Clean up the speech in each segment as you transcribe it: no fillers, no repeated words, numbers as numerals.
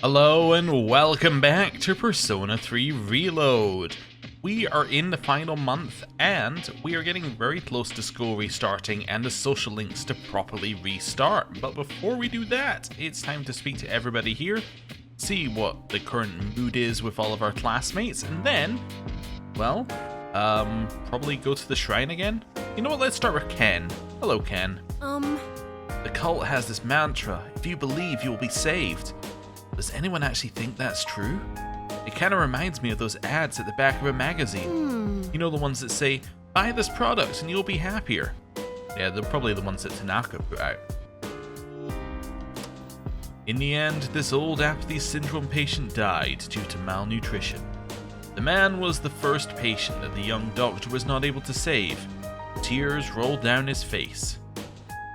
Hello and welcome back to Persona 3 Reload. We are in the final month and we are getting very close to school restarting and the social links to properly restart. But before we do that, it's time to speak to everybody here, see what the current mood is with all of our classmates, and then, well, probably go to the shrine again. You know what, let's start with Ken. Hello, Ken. The cult has this mantra, if you believe you will be saved. Does anyone actually think that's true? It kind of reminds me of those ads at the back of a magazine. You know, the ones that say, buy this product and you'll be happier. Yeah, they're probably the ones that Tanaka put out. In the end, this old apathy syndrome patient died due to malnutrition. The man was the first patient that the young doctor was not able to save. Tears rolled down his face.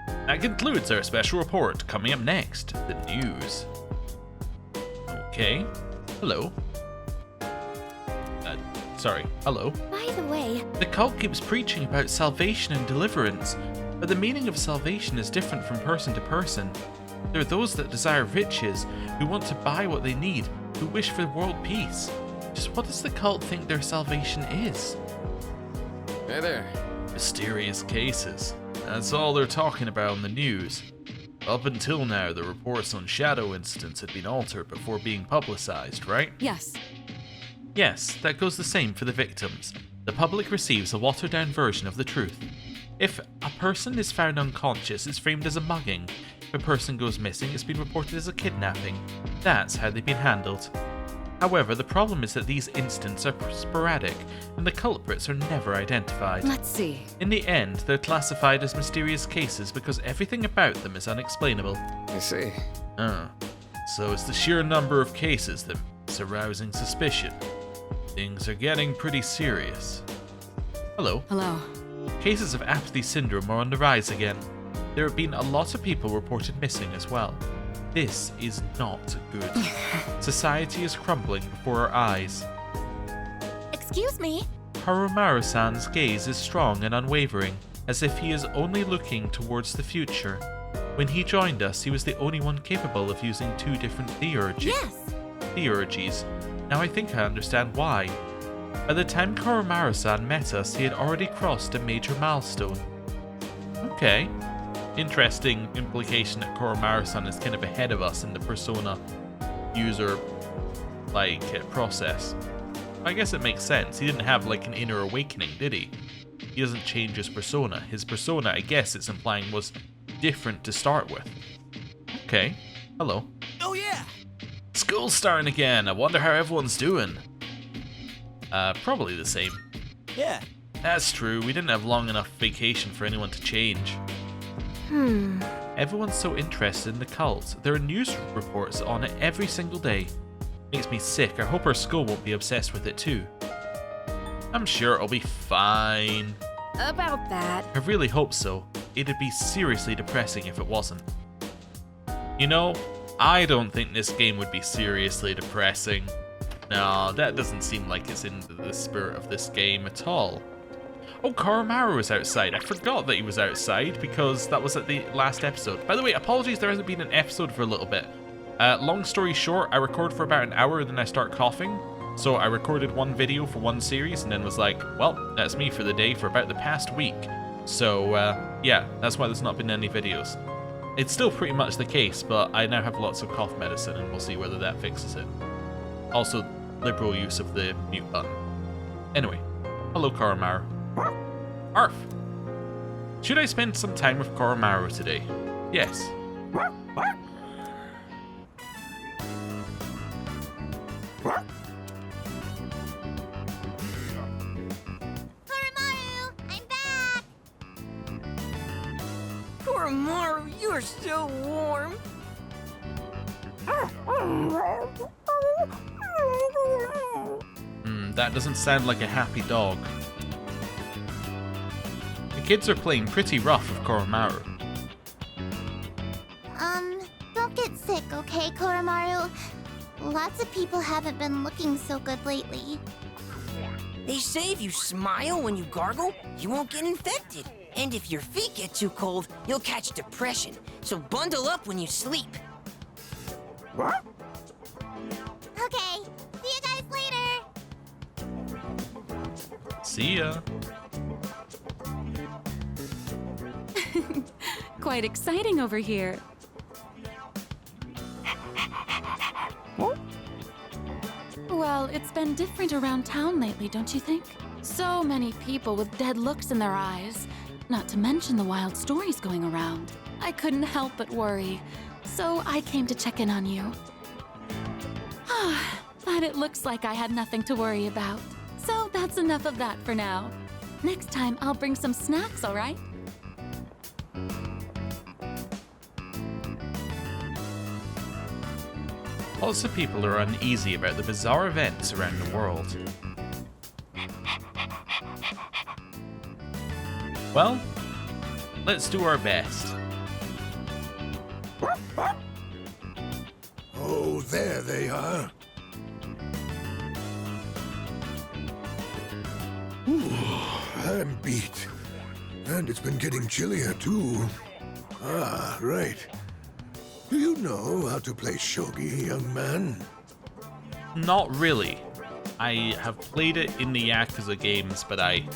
That concludes our special report. Coming up next, the news. Okay. Hello. Hello. By the way, The cult keeps preaching about salvation and deliverance, but the meaning of salvation is different from person to person. There are those that desire riches, who want to buy what they need, who wish for world peace. Just what does the cult think their salvation is? Hey there. Mysterious cases. That's all they're talking about in the news. Up until now, the reports on shadow incidents had been altered before being publicized, right? yes. Yes, that goes the same for the victims. The public receives a watered-down version of the truth. If a person is found unconscious, it's framed as a mugging. If a person goes missing, it's been reported as a kidnapping. That's how they've been handled. However, the problem is that these incidents are sporadic, and the culprits are never identified. Let's see. In the end, they're classified as mysterious cases because everything about them is unexplainable. I see. So it's the sheer number of cases that's arousing suspicion. Things are getting pretty serious. Hello. Hello. Cases of apathy syndrome are on the rise again. There have been a lot of people reported missing as well. This is not good. Society is crumbling before our eyes. Excuse me? Harumaru-san's gaze is strong and unwavering, as if he is only looking towards the future. When he joined us, he was the only one capable of using two different theurgies. Yes. Theurgies. Now I think I understand why. By the time Harumaru-san met us, he had already crossed a major milestone. Okay. Interesting implication that Harumaru-san is kind of ahead of us in the Persona user, process. I guess it makes sense. He didn't have, an inner awakening, did he? He doesn't change his persona. His persona, I guess it's implying, was different to start with. Okay. Hello. Oh yeah! School's starting again. I wonder how everyone's doing. Probably the same. Yeah. That's true. We didn't have long enough vacation for anyone to change. Everyone's so interested in the cult. There are news reports on it every single day. Makes me sick. I hope our school won't be obsessed with it too. I'm sure it'll be fine. About that. I really hope so. It'd be seriously depressing if it wasn't. You know, I don't think this game would be seriously depressing. No, that doesn't seem like it's in the spirit of this game at all. Oh, Koromaru was outside. I forgot that he was outside because that was at the last episode. By the way, apologies there hasn't been an episode for a little bit. Long story short, I record for about an hour and then I start coughing. So I recorded one video for one series and then was like, well, that's me for the day for about the past week. So, yeah, that's why there's not been any videos. It's still pretty much the case, but I now have lots of cough medicine and we'll see whether that fixes it. Also, liberal use of the mute button. Anyway, hello Koromaru. Arf! Should I spend some time with Koromaru today? Yes. Koromaru, I'm back! Koromaru, you're so warm. That doesn't sound like a happy dog. The kids are playing pretty rough with Koromaru. Don't get sick, okay, Koromaru? Lots of people haven't been looking so good lately. They say if you smile when you gargle, you won't get infected. And if your feet get too cold, you'll catch depression. So bundle up when you sleep. See ya. Quite exciting over here. Well, it's been different around town lately, don't you think? So many people with dead looks in their eyes. Not to mention the wild stories going around. I couldn't help but worry. So I came to check in on you. But it looks like I had nothing to worry about. So that's enough of that for now. Next time, I'll bring some snacks, all right? Lots of people are uneasy about the bizarre events around the world. Well, let's do our best. Oh, there they are. Ooh, I'm beat. And it's been getting chillier, too. Ah, right. Do you know how to play Shogi, young man? Not really. I have played it in the Yakuza games, but I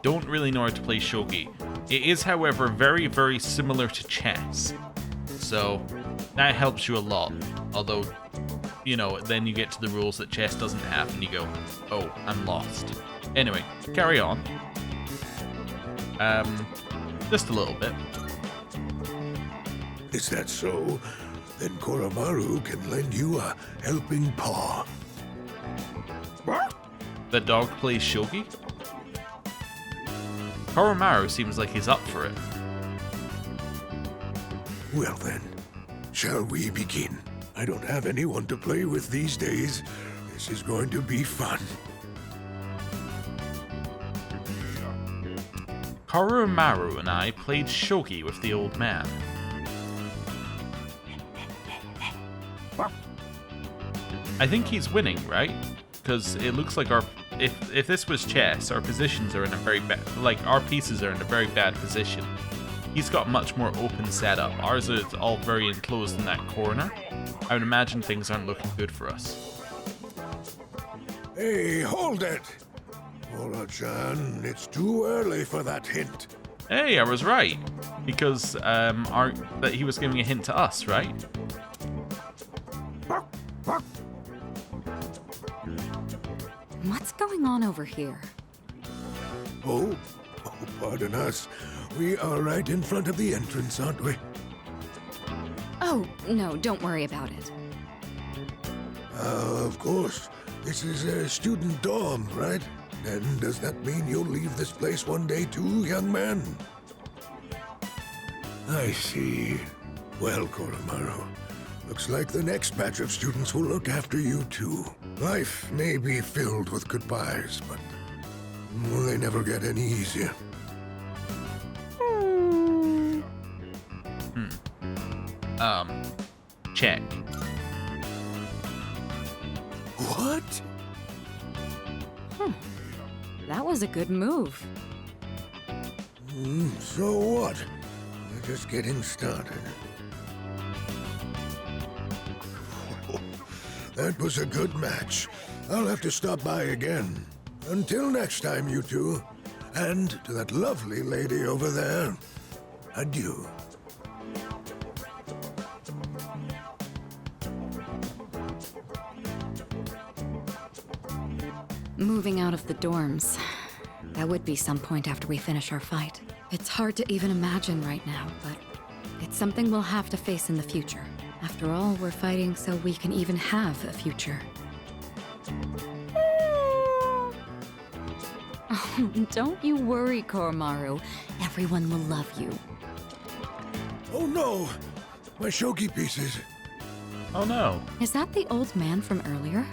don't really know how to play Shogi. It is, however, very, very similar to chess. So that helps you a lot. Although, you know, then you get to the rules that chess doesn't have and you go, oh, I'm lost. Anyway, carry on. Just a little bit. Is that so? Then Koromaru can lend you a helping paw. The dog plays Shogi? Koromaru seems like he's up for it. Well then, shall we begin? I don't have anyone to play with these days. This is going to be fun. Koromaru and I played Shogi with the old man. I think he's winning, right? Because it looks like if this was chess, our positions are in a very bad, like our pieces are in a very bad position. He's got a much more open setup. Ours is all very enclosed in that corner. I would imagine things aren't looking good for us. Hey, hold it! Mora-chan, it's too early for that hint. Hey, I was right. Because that he was giving a hint to us, right? What's going on over here? Oh, pardon us. We are right in front of the entrance, aren't we? Oh, no, don't worry about it. Of course. This is a student dorm, right? And does that mean you'll leave this place one day too, young man? I see. Well, Koromaru, looks like the next batch of students will look after you too. Life may be filled with goodbyes, but they never get any easier. Check. What? That was a good move. So what? We're just getting started. That was a good match. I'll have to stop by again. Until next time, you two. And to that lovely lady over there, adieu. Moving out of the dorms. That would be some point after we finish our fight. It's hard to even imagine right now, but it's something we'll have to face in the future. After all, we're fighting so we can even have a future. Don't you worry, Koromaru. Everyone will love you. Oh no! My Shogi pieces. Oh no. Is that the old man from earlier?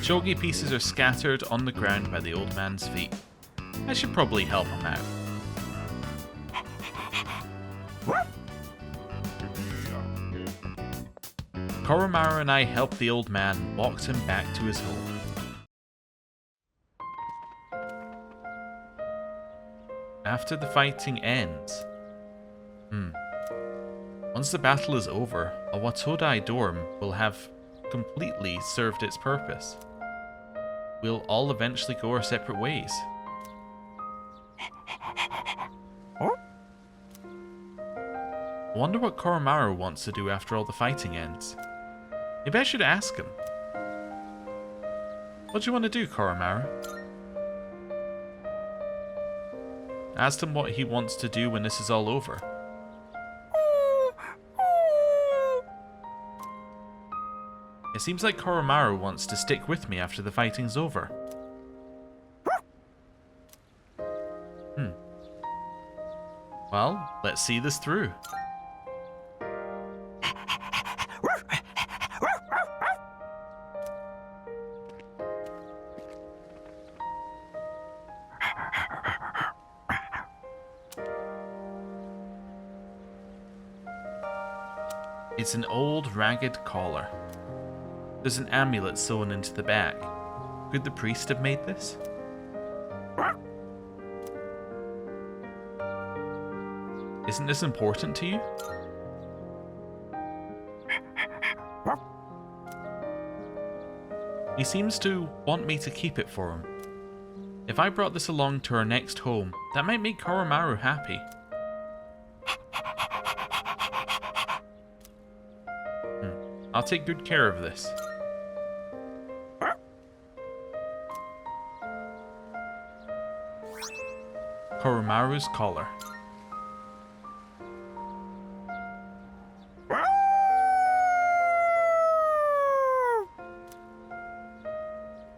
Shogi pieces are scattered on the ground by the old man's feet. I should probably help him out. Koromaru and I helped the old man and walked him back to his home. After the fighting ends. Once the battle is over, a Watodai dorm will have completely served its purpose. we'll all eventually go our separate ways. I wonder what Koromaru wants to do after all the fighting ends. Maybe I should ask him. What do you want to do, Koromaru? I asked him what he wants to do when this is all over. It seems like Koromaru wants to stick with me after the fighting's over. Well, let's see this through. It's an old, ragged collar. There's an amulet sewn into the back. Could the priest have made this? Isn't this important to you? He seems to want me to keep it for him. If I brought this along to our next home, that might make Koromaru happy. I'll take good care of this. Koromaru's collar.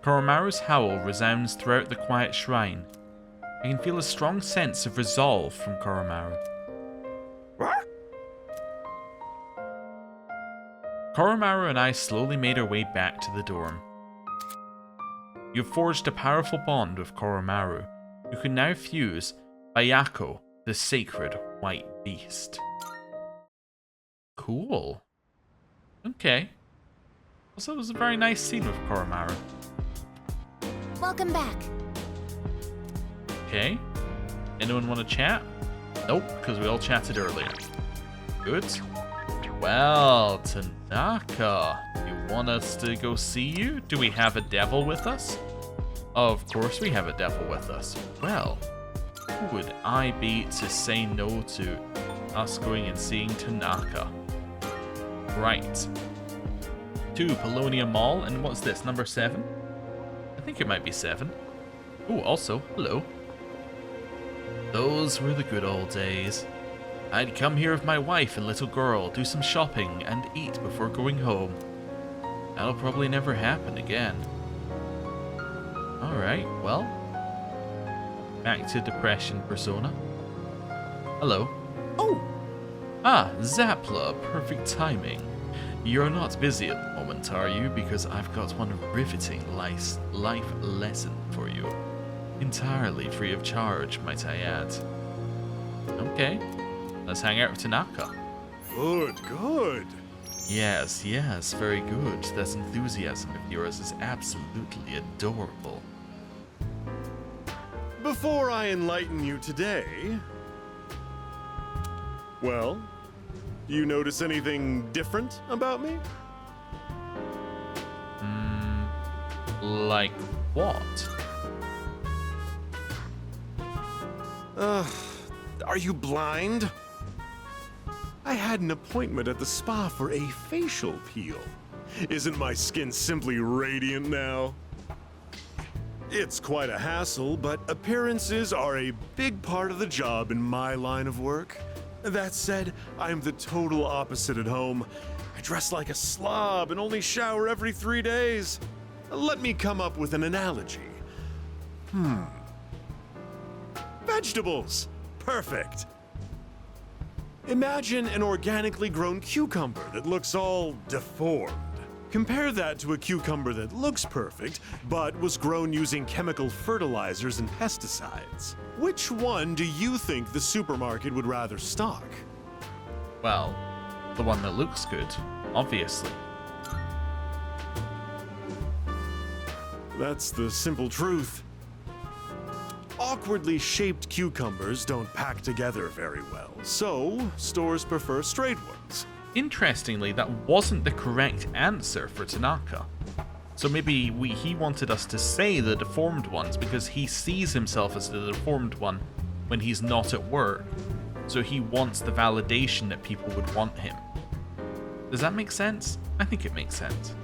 Koromaru's howl resounds throughout the quiet shrine. I can feel a strong sense of resolve from Koromaru. Koromaru and I slowly made our way back to the dorm. You've forged a powerful bond with Koromaru, who can now fuse Bayako, the sacred white beast. Cool. Okay. Also, it was a very nice scene with Koromaru. Welcome back. Okay. Anyone want to chat? Nope, because we all chatted earlier. Good. Well, Tanaka, you want us to go see you? Do we have a devil with us? Of course we have a devil with us. Well, who would I be to say no to us going and seeing Tanaka? Right. To Paulownia Mall, and what's this, number 7? I think it might be 7. Oh, also, hello. Those were the good old days. I'd come here with my wife and little girl, do some shopping, and eat before going home. That'll probably never happen again. Alright, well. Back to Depression Persona. Hello. Oh! Ah, Zapla, perfect timing. You're not busy at the moment, are you? Because I've got one riveting life lesson for you. Entirely free of charge, might I add. Okay. Let's hang out with Tanaka. Good, good. Yes, very good. That enthusiasm of yours is absolutely adorable. Before I enlighten you today... Well, do you notice anything different about me? Like what? Are you blind? I had an appointment at the spa for a facial peel. Isn't my skin simply radiant now? It's quite a hassle, but appearances are a big part of the job in my line of work. That said, I'm the total opposite at home. I dress like a slob and only shower every 3 days. Let me come up with an analogy. Vegetables! Perfect! Imagine an organically grown cucumber that looks all deformed. Compare that to a cucumber that looks perfect, but was grown using chemical fertilizers and pesticides. Which one do you think the supermarket would rather stock? Well, the one that looks good, obviously. That's the simple truth. Awkwardly shaped cucumbers don't pack together very well, so stores prefer straight ones. Interestingly, that wasn't the correct answer for Tanaka. So maybe he wanted us to say the deformed ones because he sees himself as the deformed one when he's not at work. So he wants the validation that people would want him. Does that make sense? I think it makes sense.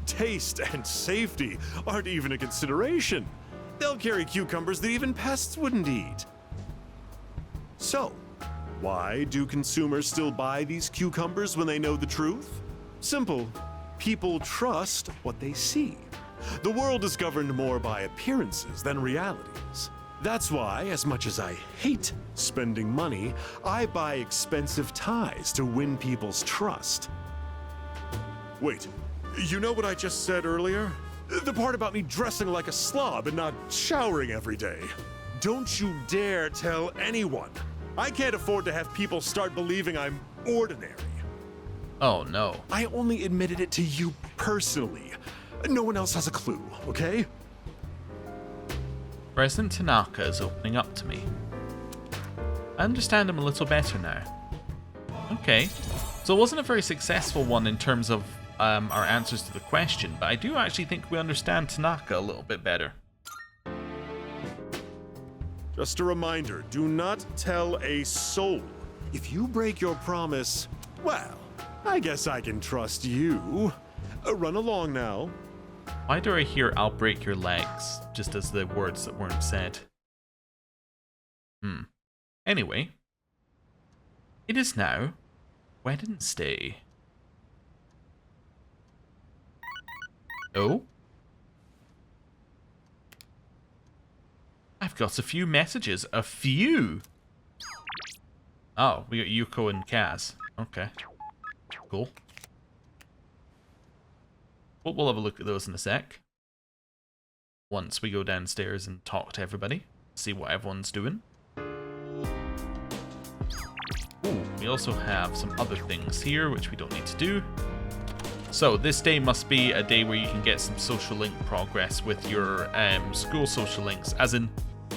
Taste and safety aren't even a consideration. They'll carry cucumbers that even pests wouldn't eat. So, why do consumers still buy these cucumbers when they know the truth? Simple. People trust what they see. The world is governed more by appearances than realities. That's why, as much as I hate spending money, I buy expensive ties to win people's trust. Wait, you know what I just said earlier? The part about me dressing like a slob and not showering every day. Don't you dare tell anyone. I can't afford to have people start believing I'm ordinary. Oh no. I only admitted it to you personally. No one else has a clue, okay? President Tanaka is opening up to me. I understand him a little better now. Okay. So it wasn't a very successful one in terms of our answers to the question, but I do actually think we understand Tanaka a little bit better. Just a reminder, do not tell a soul. If you break your promise, well, I guess I can trust you. Run along now. Why do I hear "I'll break your legs" just as the words that weren't said? Anyway. It is now Wednesday. Oh? I've got a few messages. A few? Oh, we got Yuko and Kaz. Okay. Cool. We'll have a look at those in a sec. Once we go downstairs and talk to everybody. See what everyone's doing. Ooh, we also have some other things here which we don't need to do. So this day must be a day where you can get some social link progress with your school social links. As in,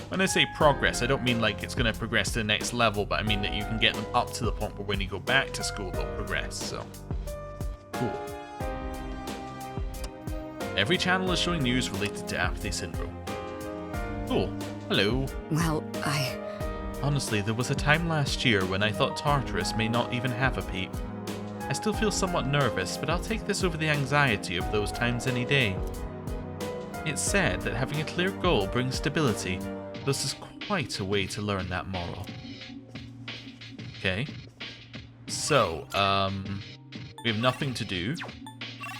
when I say progress, I don't mean like it's going to progress to the next level, but I mean that you can get them up to the point where when you go back to school, they'll progress. So, cool. Every channel is showing news related to apathy syndrome. Cool. Hello. Well, Honestly, there was a time last year when I thought Tartarus may not even have a peep. I still feel somewhat nervous, but I'll take this over the anxiety of those times any day. It's said that having a clear goal brings stability. This is quite a way to learn that moral. Okay. So, we have nothing to do,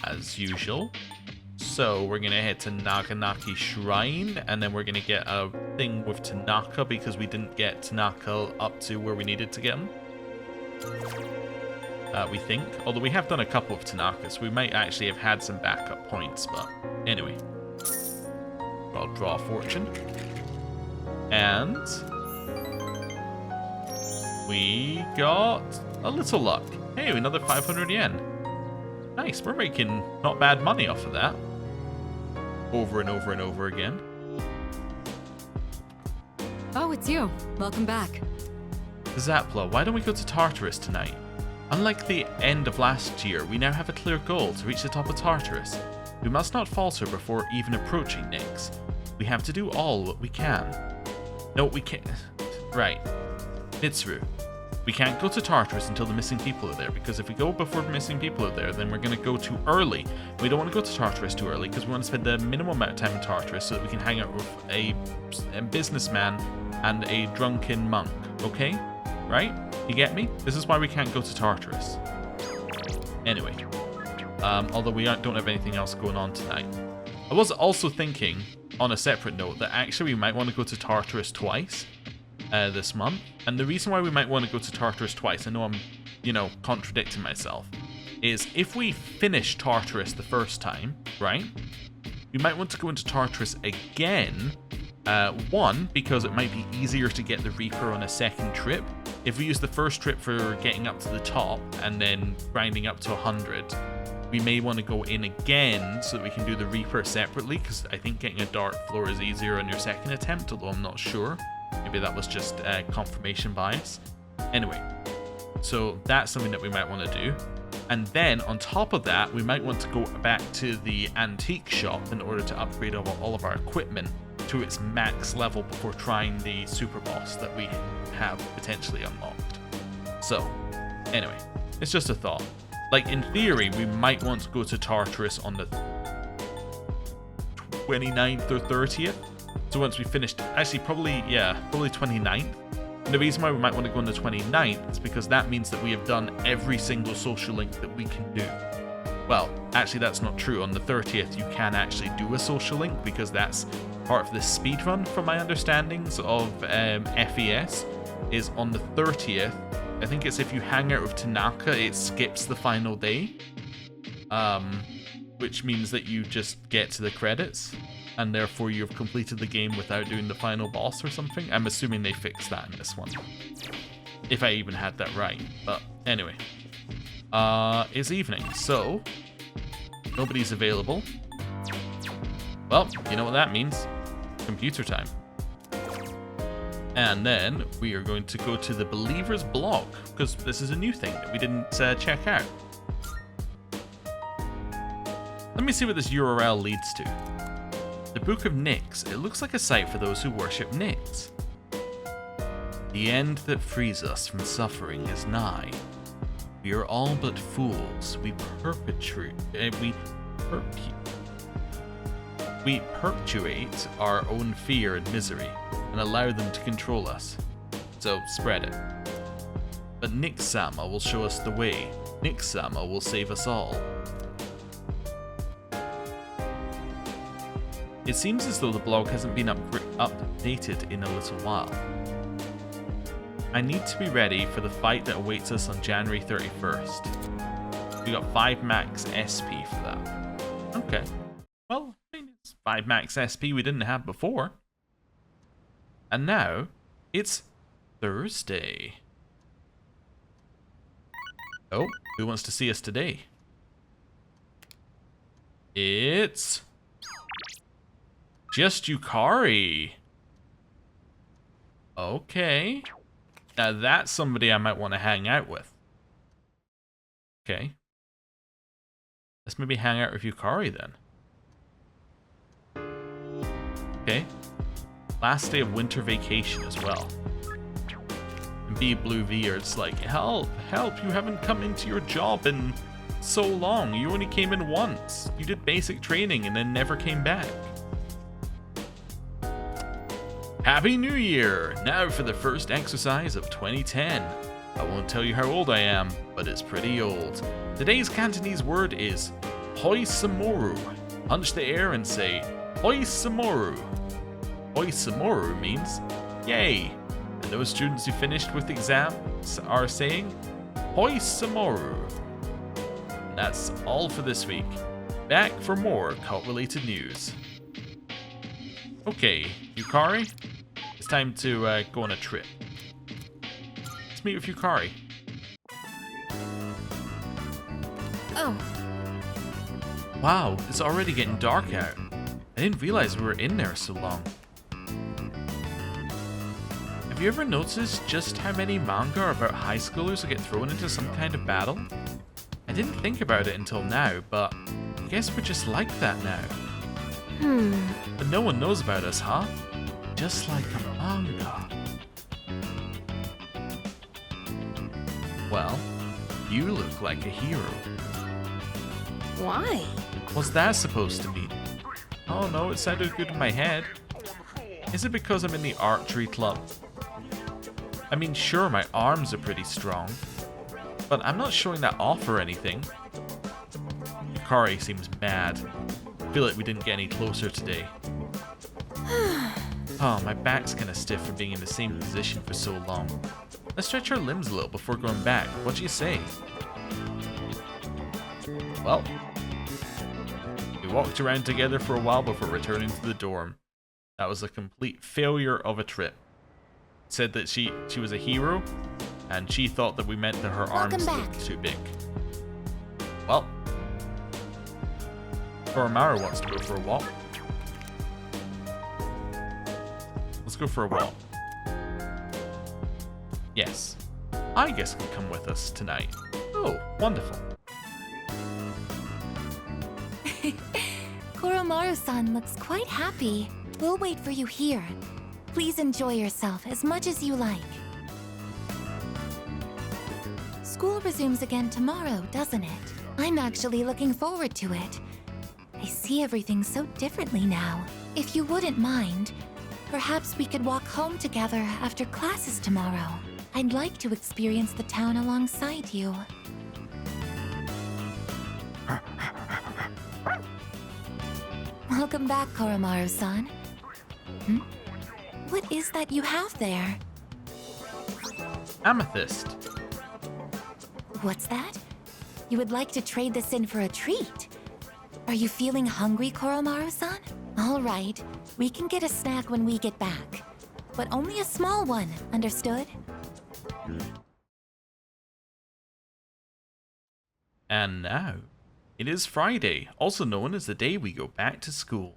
as usual. So, we're gonna head to Naganaki Shrine, and then we're gonna get a thing with Tanaka, because we didn't get Tanaka up to where we needed to get him. We think. Although we have done a couple of Tanaka, so we might actually have had some backup points, but anyway. I'll draw fortune. And we got a little luck. Hey, another 500 yen. Nice, we're making not bad money off of that. Over and over and over again. oh, it's you. Welcome back. Zapla, why don't we go to Tartarus tonight? Unlike the end of last year, we now have a clear goal to reach the top of Tartarus. We must not falter before even approaching Nyx. We have to do all what we can. No, we can't. Right. Mitsuru. We can't go to Tartarus until the missing people are there, because if we go before the missing people are there, then we're going to go too early. We don't want to go to Tartarus too early, because we want to spend the minimum amount of time in Tartarus so that we can hang out with a businessman and a drunken monk. Okay? Right? You get me? This is why we can't go to Tartarus. Anyway. Although we don't have anything else going on tonight. I was also thinking, on a separate note, that actually we might want to go to Tartarus twice this month. And the reason why we might want to go to Tartarus twice, I know I'm, contradicting myself, is if we finish Tartarus the first time, right, we might want to go into Tartarus again. One, because it might be easier to get the Reaper on a second trip. If we use the first trip for getting up to the top and then grinding up to 100, we may want to go in again so that we can do the Reaper separately, because I think getting a dark floor is easier on your second attempt, although I'm not sure. Maybe that was just confirmation bias. Anyway, so that's something that we might want to do. And then on top of that, we might want to go back to the antique shop in order to upgrade all of our equipment to its max level before trying the super boss that we have potentially unlocked. So, anyway, it's just a thought. Like, in theory, we might want to go to Tartarus on the 29th or 30th. So once we finished, actually probably 29th. And the reason why we might want to go on the 29th is because that means that we have done every single social link that we can do. Well, actually that's not true. On the 30th you can actually do a social link because that's part of the speedrun from my understandings of FES is on the 30th. I think it's if you hang out with Tanaka, it skips the final day. Which means that you just get to the credits. And therefore you've completed the game without doing the final boss or something. I'm assuming they fixed that in this one. If I even had that right. But anyway. It's evening, so nobody's available. Well, you know what that means. Computer time. And then we are going to go to the Believer's blog, because this is a new thing that we didn't check out. Let me see what this URL leads to. The Book of Nyx. It looks like a site for those who worship Nyx. The end that frees us from suffering is nigh. We are all but fools. We perpetuate our own fear and misery and allow them to control us. So spread it. But Nyx-sama will show us the way. Nyx-sama will save us all. It seems as though the blog hasn't been updated in a little while. I need to be ready for the fight that awaits us on January 31st. We got 5 max SP for that. Okay. Well, I mean, it's 5 max SP we didn't have before. And now, it's Thursday. Oh, who wants to see us today? It's just Yukari. Okay. Now that's somebody I might want to hang out with. Okay. Let's maybe hang out with Yukari then. Okay. Last day of winter vacation as well. And B Blue V are it's like, help, you haven't come into your job in so long. You only came in once. You did basic training and then never came back. Happy New Year! Now for the first exercise of 2010. I won't tell you how old I am, but it's pretty old. Today's Cantonese word is Hoi Samoru. Punch the air and say Hoi Samoru. Hoi Samoru means yay. And those students who finished with exams are saying Hoi Samoru. And that's all for this week. Back for more cult-related news. Okay, Yukari, it's time to go on a trip. Let's meet with Yukari. Oh. Wow, it's already getting dark out. I didn't realize we were in there so long. Have you ever noticed just how many manga are about high schoolers who get thrown into some kind of battle? I didn't think about it until now, but I guess we're just like that now. But no one knows about us, huh? Just like a manga. Well, you look like a hero. Why? What's that supposed to mean? Oh no, it sounded good in my head. Is it because I'm in the archery club? I mean, sure, my arms are pretty strong, but I'm not showing that off or anything. Yukari seems mad. I feel like we didn't get any closer today. Oh, my back's kinda stiff from being in the same position for so long. Let's stretch our limbs a little before going back. What do you say? Well, we walked around together for a while before returning to the dorm. That was a complete failure of a trip. Said that she was a hero, and she thought that we meant that her arms looked too big. Well, Koromaru wants to go for a walk. Let's go for a walk. Yes, I guess can come with us tonight. Oh, wonderful. Koromaru-san looks quite happy. We'll wait for you here. Please enjoy yourself as much as you like. School resumes again tomorrow, doesn't it? I'm actually looking forward to it. I see everything so differently now. If you wouldn't mind, perhaps we could walk home together after classes tomorrow. I'd like to experience the town alongside you. Welcome back, Koromaru-san. What is that you have there? Amethyst. What's that? You would like to trade this in for a treat? Are you feeling hungry, Koromaru-san? All right, we can get a snack when we get back. But only a small one, understood? And now, it is Friday, also known as the day we go back to school.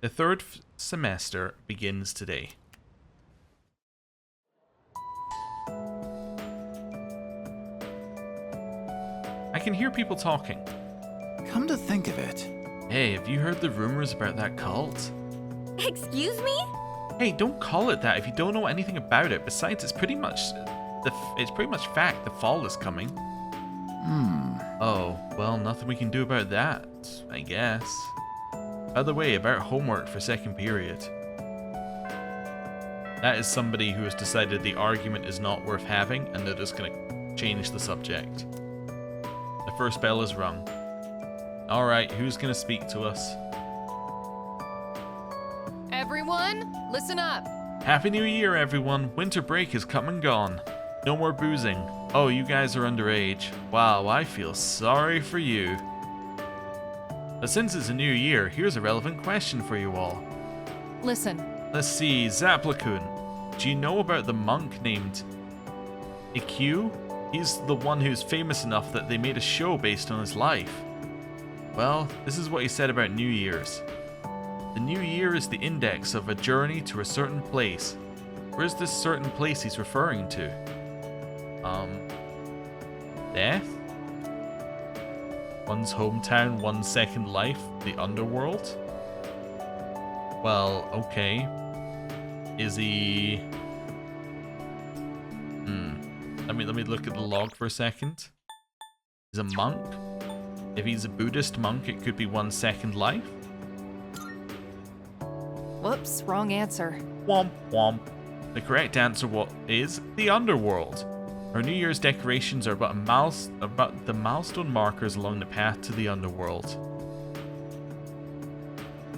The third semester begins today. I can hear people talking. Come to think of it. Hey, have you heard the rumors about that cult? Excuse me? Hey, don't call it that if you don't know anything about it. Besides, it's pretty much fact the fall is coming. Oh, well, nothing we can do about that, I guess. By the way, about homework for second period. That is somebody who has decided the argument is not worth having and they're just gonna change the subject. The first bell is rung. Alright, who's gonna speak to us? Everyone, listen up. Happy New Year, everyone. Winter break has come and gone. No more boozing. Oh, you guys are underage. Wow, I feel sorry for you. But since it's a new year, here's a relevant question for you all. Listen. Let's see, Zaplakun. Do you know about the monk named Ikkyu? He's the one who's famous enough that they made a show based on his life. Well, this is what he said about New Year's. The new year is the index of a journey to a certain place. Where's this certain place he's referring to? Death? One's hometown, one's second life, the underworld? Well, okay. Is he... Let me look at the log for a second. He's a monk. If he's a Buddhist monk, it could be one's second life. Whoops, wrong answer. Womp womp. The correct answer is the underworld. Our New Year's decorations are about the milestone markers along the path to the underworld.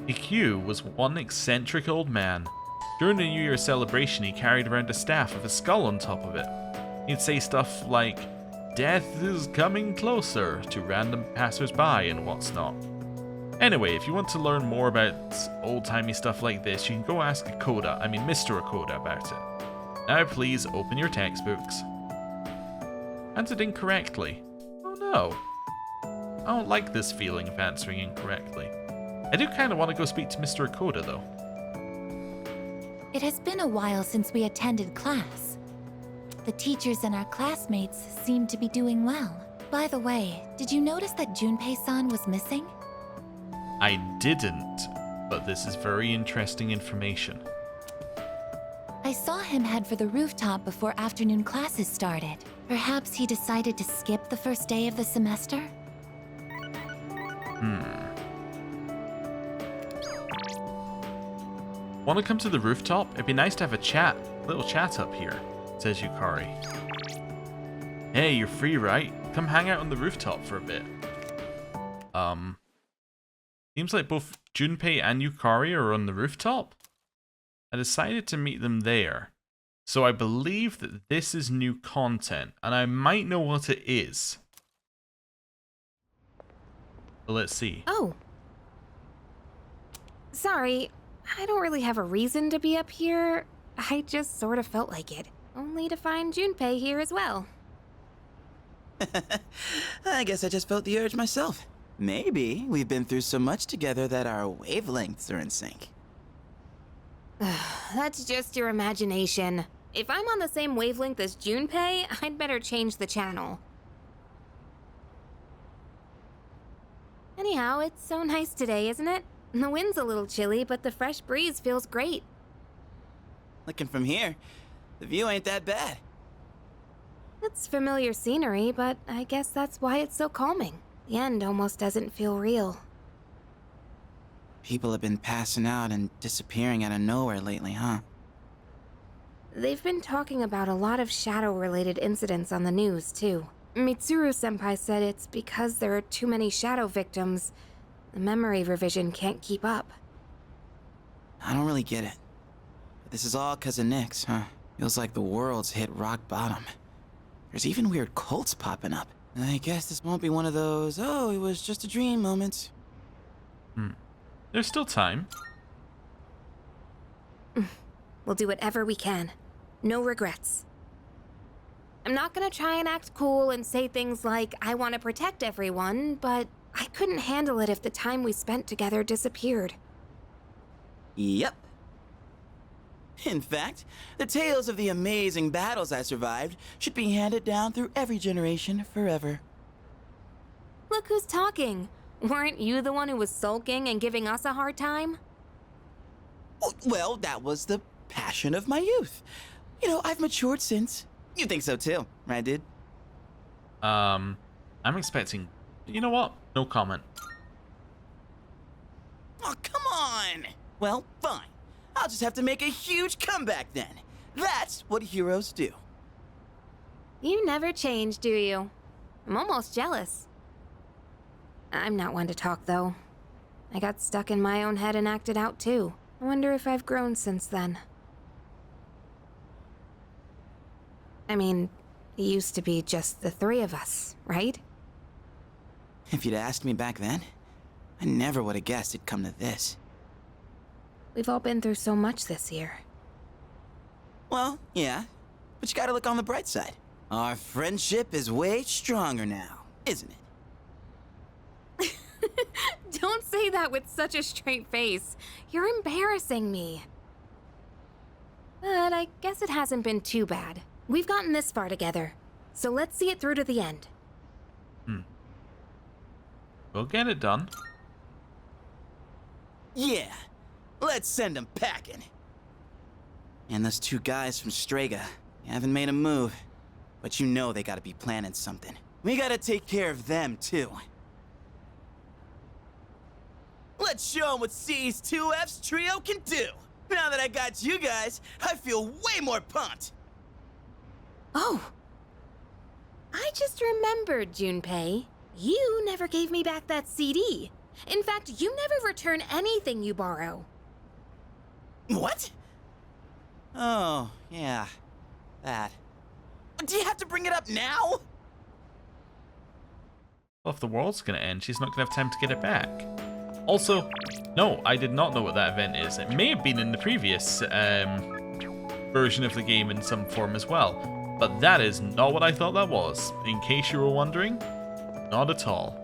Ikkyu was one eccentric old man. During the New Year's celebration, he carried around a staff with a skull on top of it. He'd say stuff like, "Death is coming closer," to random passers-by and what's not. Anyway, if you want to learn more about old-timey stuff like this, you can go ask Mr. Akoda about it. Now please open your textbooks. Answered incorrectly. Oh no. I don't like this feeling of answering incorrectly. I do kind of want to go speak to Mr. Akoda though. It has been a while since we attended class. The teachers and our classmates seem to be doing well. By the way, did you notice that Junpei-san was missing? I didn't, but this is very interesting information. I saw him head for the rooftop before afternoon classes started. Perhaps he decided to skip the first day of the semester? Want to come to the rooftop? It'd be nice to have a little chat up here, says Yukari. Hey, you're free, right? Come hang out on the rooftop for a bit. Seems like both Junpei and Yukari are on the rooftop. I decided to meet them there. So I believe that this is new content, and I might know what it is. But let's see. Oh. Sorry, I don't really have a reason to be up here. I just sort of felt like it. Only to find Junpei here as well. I guess I just felt the urge myself. Maybe we've been through so much together that our wavelengths are in sync. That's just your imagination. If I'm on the same wavelength as Junpei, I'd better change the channel. Anyhow, it's so nice today, isn't it? The wind's a little chilly, but the fresh breeze feels great. Looking from here, the view ain't that bad. It's familiar scenery, but I guess that's why it's so calming. The end almost doesn't feel real. People have been passing out and disappearing out of nowhere lately, huh? They've been talking about a lot of shadow-related incidents on the news, too. Mitsuru-senpai said it's because there are too many shadow victims. The memory revision can't keep up. I don't really get it. But this is all 'cause of Nyx, huh? Feels like the world's hit rock bottom. There's even weird cults popping up. I guess this won't be one of those, oh, it was just a dream moments. There's still time. We'll do whatever we can. No regrets. I'm not gonna try and act cool and say things like, I want to protect everyone, but I couldn't handle it if the time we spent together disappeared. Yep. In fact, the tales of the amazing battles I survived should be handed down through every generation forever. Look who's talking. Weren't you the one who was sulking and giving us a hard time? Well, that was the passion of my youth. You know, I've matured since. You think so too, right, dude? I'm expecting... You know what? No comment. Oh, come on! Well, fine. I'll just have to make a huge comeback then. That's what heroes do. You never change, do you? I'm almost jealous. I'm not one to talk, though. I got stuck in my own head and acted out, too. I wonder if I've grown since then. I mean, it used to be just the three of us, right? If you'd asked me back then, I never would have guessed it'd come to this. We've all been through so much this year. Well, yeah, but you gotta look on the bright side. Our friendship is way stronger now, isn't it? Don't say that with such a straight face. You're embarrassing me. But I guess it hasn't been too bad. We've gotten this far together, so let's see it through to the end. We'll get it done. Yeah, let's send them packing. And those two guys from Strega, they haven't made a move, but you know they gotta be planning something. We gotta take care of them, too. Let's show them what C's 2F's trio can do! Now that I got you guys, I feel way more pumped! Oh! I just remembered, Junpei. You never gave me back that CD. In fact, you never return anything you borrow. What? Oh, yeah. That. Do you have to bring it up now? Well, if the world's gonna end, she's not gonna have time to get it back. Also, no, I did not know what that event is. It may have been in the previous version of the game in some form as well, but that is not what I thought that was. In case you were wondering, not at all.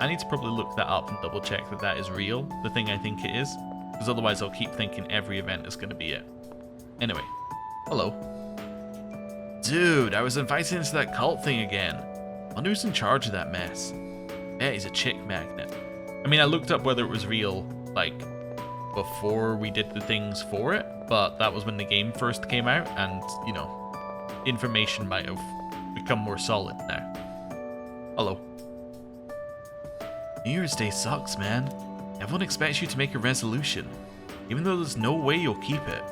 I need to probably look that up and double check that that is real, the thing I think it is, because otherwise I'll keep thinking every event is going to be it. Anyway, hello. Dude, I was invited into that cult thing again. Wonder who's in charge of that mess. Yeah, he's a chick magnet. I mean, I looked up whether it was real, like, before we did the things for it, but that was when the game first came out, and, you know, information might have become more solid now. Hello. New Year's Day sucks, man. Everyone expects you to make a resolution, even though there's no way you'll keep it.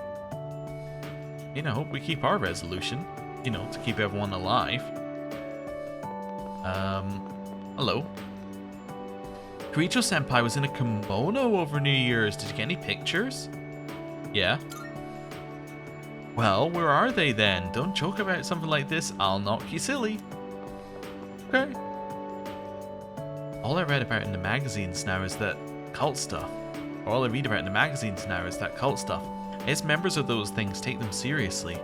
I hope we keep our resolution, you know, to keep everyone alive. Hello. Kiricho-senpai was in a kimono over New Year's. Did you get any pictures? Yeah. Well, where are they then? Don't joke about something like this. I'll knock you silly. Okay. All I read about in the magazines now is that cult stuff. Or all I read about in the magazines now is that cult stuff. As members of those things take them seriously.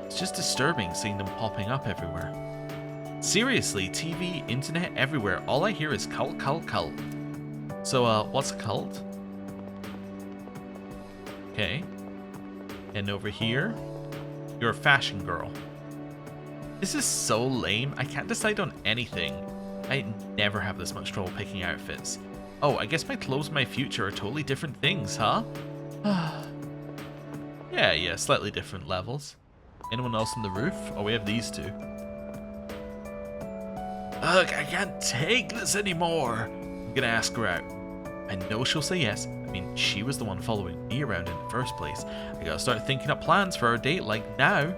It's just disturbing seeing them popping up everywhere. Seriously, TV, internet, everywhere. All I hear is cult, cult, cult. So, what's a cult? Okay. And over here, you're a fashion girl. This is so lame. I can't decide on anything. I never have this much trouble picking outfits. Oh, I guess my clothes and my future are totally different things, huh? Yeah, slightly different levels. Anyone else on the roof? Oh, we have these two. Ugh, I can't take this anymore. I'm gonna ask her out. I know she'll say yes. I mean, she was the one following me around in the first place. I gotta start thinking up plans for our date, like now.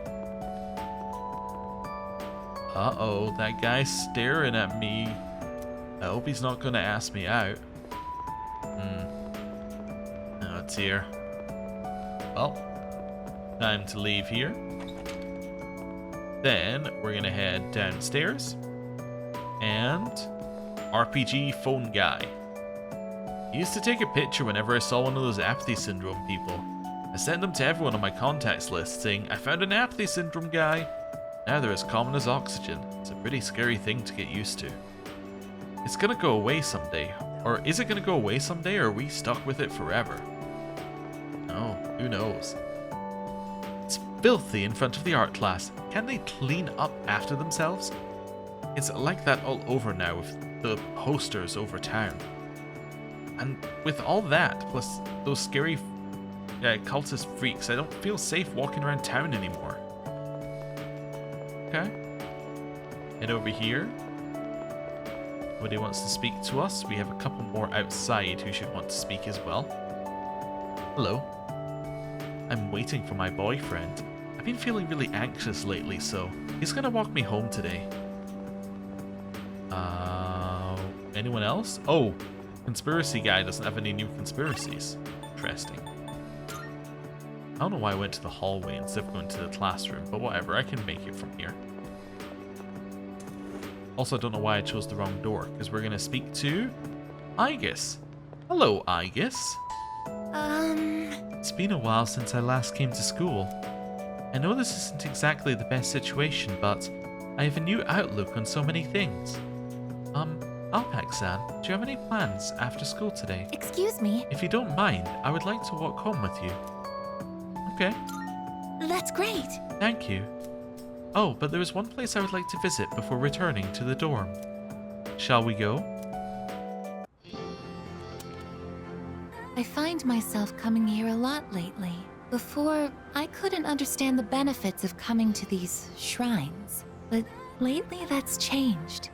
Uh-oh, that guy's staring at me. I hope he's not gonna ask me out. Oh, dear. Well, time to leave here. Then we're gonna head downstairs. And RPG phone guy. He used to take a picture whenever I saw one of those apathy syndrome people. I sent them to everyone on my contacts list saying, I found an apathy syndrome guy. Now they're as common as oxygen. It's a pretty scary thing to get used to. It's gonna go away someday. Or is it gonna go away someday, or are we stuck with it forever? Oh, who knows? It's filthy in front of the art class. Can't they clean up after themselves? It's like that all over now with the posters over town. And with all that, plus those scary cultist freaks, I don't feel safe walking around town anymore. Okay. And over here, nobody wants to speak to us. We have a couple more outside who should want to speak as well. Hello. I'm waiting for my boyfriend. I've been feeling really anxious lately, so he's gonna walk me home today. Anyone else? Oh, conspiracy guy doesn't have any new conspiracies. Interesting. I don't know why I went to the hallway instead of going to the classroom, but whatever, I can make it from here. Also, I don't know why I chose the wrong door, because we're going to speak to Aigis. Hello, Aigis. It's been a while since I last came to school. I know this isn't exactly the best situation, but I have a new outlook on so many things. Alpax-san, do you have any plans after school today? Excuse me? If you don't mind, I would like to walk home with you. Okay. That's great. Thank you. Oh, but there is one place I would like to visit before returning to the dorm. Shall we go? I find myself coming here a lot lately. Before, I couldn't understand the benefits of coming to these shrines. But lately that's changed.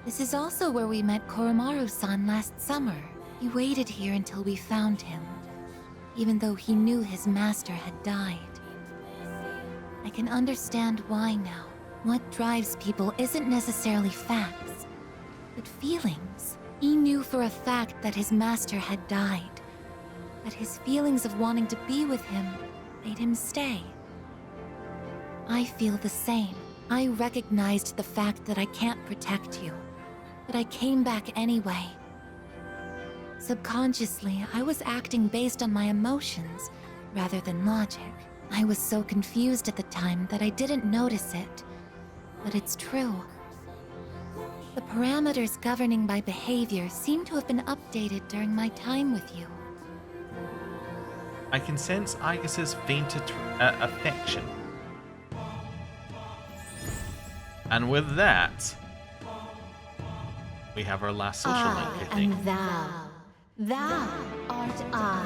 This is also where we met Koromaru-san last summer. He waited here until we found him, even though he knew his master had died. I can understand why now. What drives people isn't necessarily facts, but feelings. He knew for a fact that his master had died, but his feelings of wanting to be with him made him stay. I feel the same. I recognized the fact that I can't protect you, but I came back anyway. Subconsciously, I was acting based on my emotions rather than logic. I was so confused at the time that I didn't notice it, but it's true. The parameters governing my behavior seem to have been updated during my time with you. I can sense Aigis' faint affection. And with that, we have our last social link, I think. And thou art I.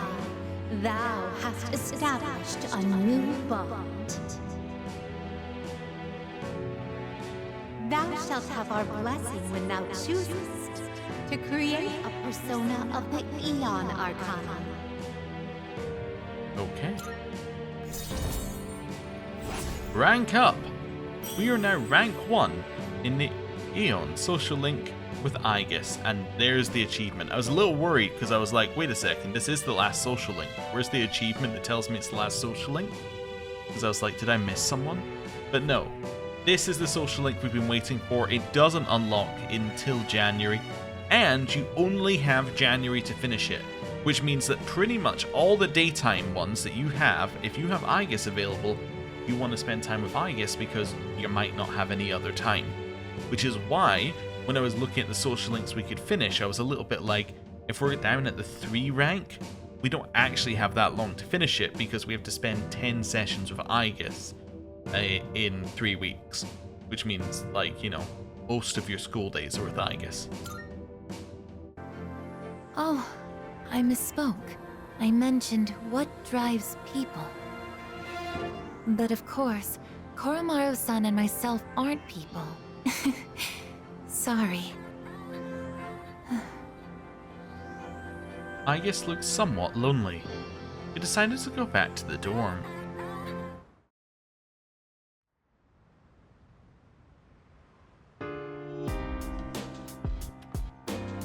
Thou hast established a new bond. Thou shalt have our blessing when thou choosest to create a persona of the Aeon Arcana. Okay. Rank up! We are now rank 1 in the Aeon social link with Aigis, and there's the achievement. I was a little worried because I was like, wait a second, this is the last social link. Where's the achievement that tells me it's the last social link? Because I was like, did I miss someone? But no, this is the social link we've been waiting for. It doesn't unlock until January, and you only have January to finish it, which means that pretty much all the daytime ones that you have, if you have Aigis available, you want to spend time with Aigis because you might not have any other time. Which is why, when I was looking at the social links we could finish, I was a little bit like, if we're down at the 3 rank, we don't actually have that long to finish it because we have to spend 10 sessions with Aegis in 3 weeks, which means, like, you know, most of your school days are with Aegis. Oh, I misspoke. I mentioned what drives people. But of course, Koromaru-san and myself aren't people. Sorry. Aegis looked somewhat lonely. He decided to go back to the dorm.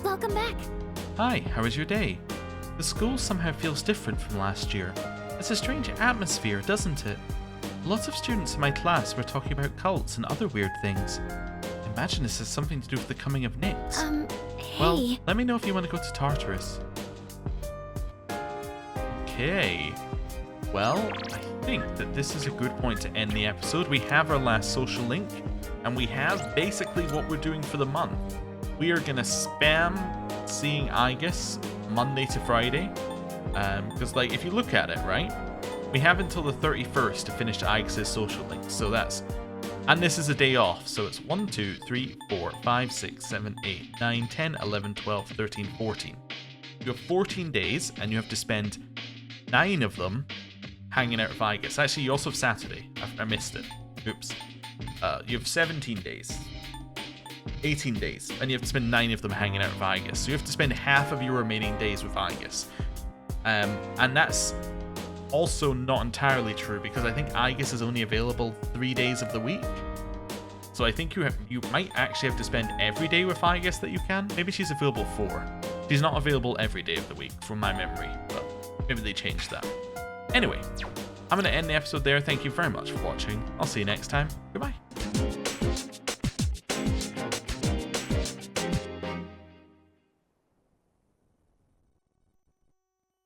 Welcome back. Hi, how was your day? The school somehow feels different from last year. It's a strange atmosphere, doesn't it? Lots of students in my class were talking about cults and other weird things. Imagine this has something to do with the coming of Nyx. Hey. Well, let me know if you want to go to Tartarus. Okay. Well, I think that this is a good point to end the episode. We have our last social link, and we have basically what we're doing for the month. We are going to spam seeing Aegis Monday to Friday. Because, like, if you look at it, right? We have until the 31st to finish Aegis' social links. So that's... And this is a day off. So it's 1, 2, 3, 4, 5, 6, 7, 8, 9, 10, 11, 12, 13, 14. You have 14 days, and you have to spend 9 of them hanging out with Aegis. Actually, you also have Saturday. I missed it. Oops. You have 17 days. 18 days, and you have to spend 9 of them hanging out with Aegis. So you have to spend half of your remaining days with Aegis. And that's also not entirely true, because I think Aegis is only available 3 days of the week. So I think you might actually have to spend every day with Aegis that you can. Maybe she's available 4. She's not available every day of the week, from my memory, but maybe they changed that. Anyway, I'm going to end the episode there. Thank you very much for watching. I'll see you next time. Goodbye.